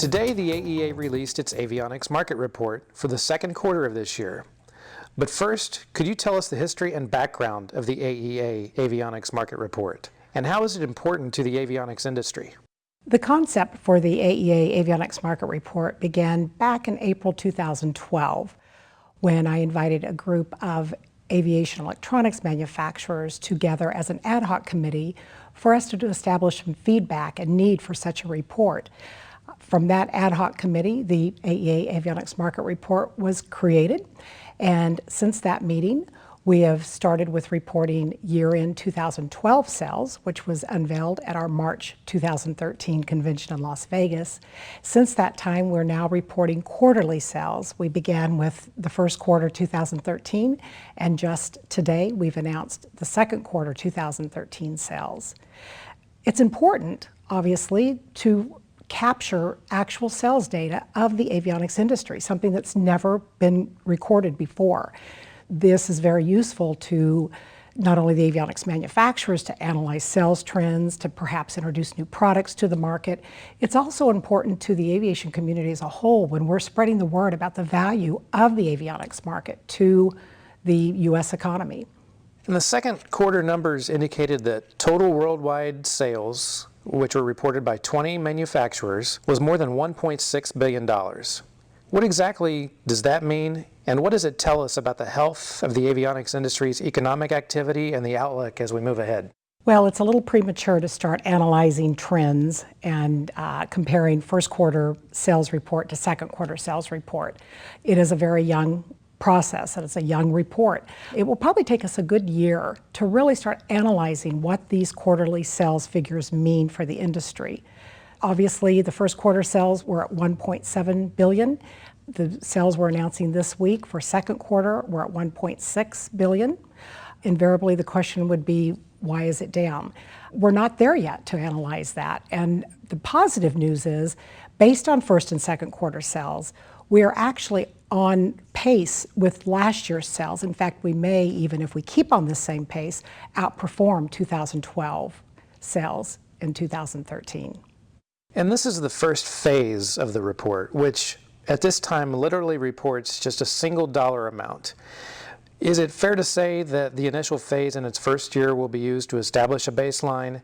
Today, the AEA released its Avionics Market Report for the second quarter of this year. But first, could you tell us the history and background of the AEA Avionics Market Report? And how is it important to the avionics industry? The concept for the AEA Avionics Market Report began back in April 2012 when I invited a group of aviation electronics manufacturers together as an ad hoc committee for us to establish some feedback and need for such a report. From that ad hoc committee, the AEA Avionics Market Report was created, and since that meeting, we have started with reporting year-end 2012 sales, which was unveiled at our March 2013 convention in Las Vegas. Since that time, we're now reporting quarterly sales. We began with the first quarter 2013, and just today we've announced the second quarter 2013 sales. It's important, obviously, to capture actual sales data of the avionics industry, something that's never been recorded before. This is very useful to not only the avionics manufacturers to analyze sales trends, to perhaps introduce new products to the market. It's also important to the aviation community as a whole when we're spreading the word about the value of the avionics market to the U.S. economy. And the second quarter numbers indicated that total worldwide sales, which were reported by 20 manufacturers, was more than $1.6 billion. What exactly does that mean, and what does it tell us about the health of the avionics industry's economic activity and the outlook as we move ahead? Well, it's a little premature to start analyzing trends and comparing first quarter sales report to second quarter sales report. It is a very young process, and it's a young report. It will probably take us a good year to really start analyzing what these quarterly sales figures mean for the industry. Obviously, the first quarter sales were at $1.7 billion. The sales we're announcing this week for second quarter were at $1.6 billion. Invariably, the question would be, why is it down? We're not there yet to analyze that. And the positive news is, based on first and second quarter sales, we are actually on pace with last year's sales. In fact, we may, even if we keep on this same pace, outperform 2012 sales in 2013. And this is the first phase of the report, which at this time literally reports just a single dollar amount. Is it fair to say that the initial phase in its first year will be used to establish a baseline?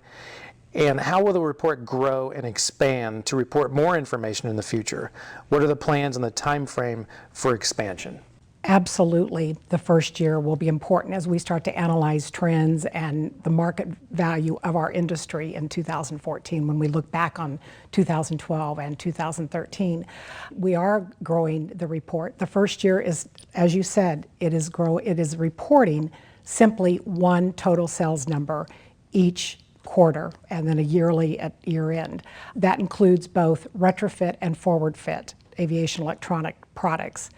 And how will the report grow and expand to report more information in the future? What are the plans and the time frame for expansion? Absolutely. The first year will be important as we start to analyze trends and the market value of our industry in 2014 when we look back on 2012 and 2013. We are growing the report. The first year is, as you said, it is reporting simply one total sales number each quarter, and then a yearly at year end. That includes both retrofit and forward fit aviation electronic products.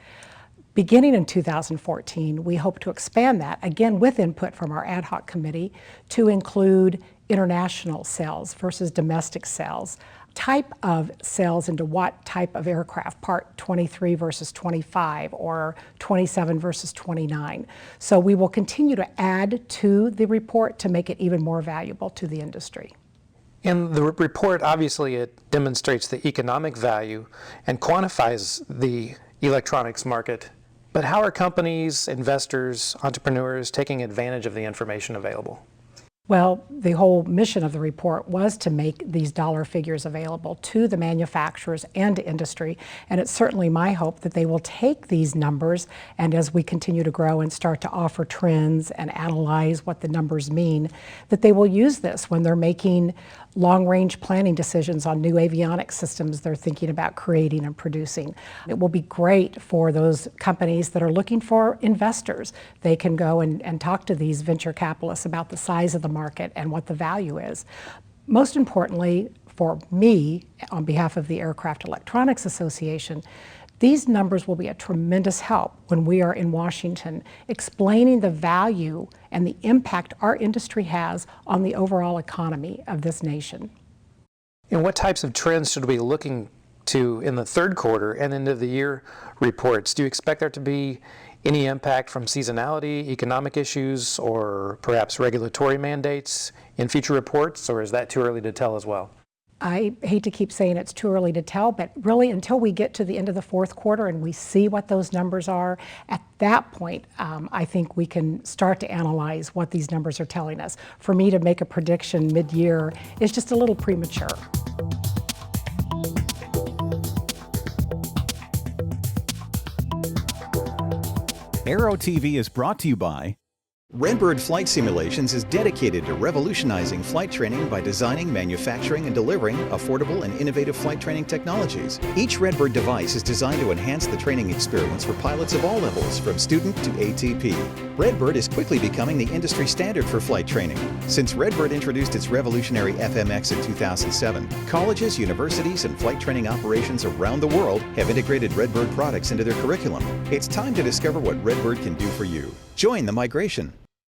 Beginning in 2014, we hope to expand that, again with input from our ad hoc committee, to include international sales versus domestic sales, type of sales into what type of aircraft, part 23 versus 25, or 27 versus 29. So we will continue to add to the report to make it even more valuable to the industry. In the report, obviously, it demonstrates the economic value and quantifies the electronics market. But how are companies, investors, entrepreneurs taking advantage of the information available? Well, the whole mission of the report was to make these dollar figures available to the manufacturers and to industry, and it's certainly my hope that they will take these numbers, and as we continue to grow and start to offer trends and analyze what the numbers mean, that they will use this when they're making long-range planning decisions on new avionics systems they're thinking about creating and producing. It will be great for those companies that are looking for investors. They can go and talk to these venture capitalists about the size of the market and what the value is. Most importantly, for me, on behalf of the Aircraft Electronics Association, these numbers will be a tremendous help when we are in Washington explaining the value and the impact our industry has on the overall economy of this nation. And what types of trends should we be looking to in the third quarter and end of the year reports? Do you expect there to be any impact from seasonality, economic issues, or perhaps regulatory mandates in future reports, or is that too early to tell as well? I hate to keep saying it's too early to tell, but really until we get to the end of the fourth quarter and we see what those numbers are, at that point, I think we can start to analyze what these numbers are telling us. For me to make a prediction mid-year is just a little premature. Aero-TV is brought to you by Redbird Flight Simulations is dedicated to revolutionizing flight training by designing, manufacturing, and delivering affordable and innovative flight training technologies. Each Redbird device is designed to enhance the training experience for pilots of all levels, from student to ATP. Redbird is quickly becoming the industry standard for flight training. Since Redbird introduced its revolutionary FMX in 2007, colleges, universities, and flight training operations around the world have integrated Redbird products into their curriculum. It's time to discover what Redbird can do for you. Join the migration.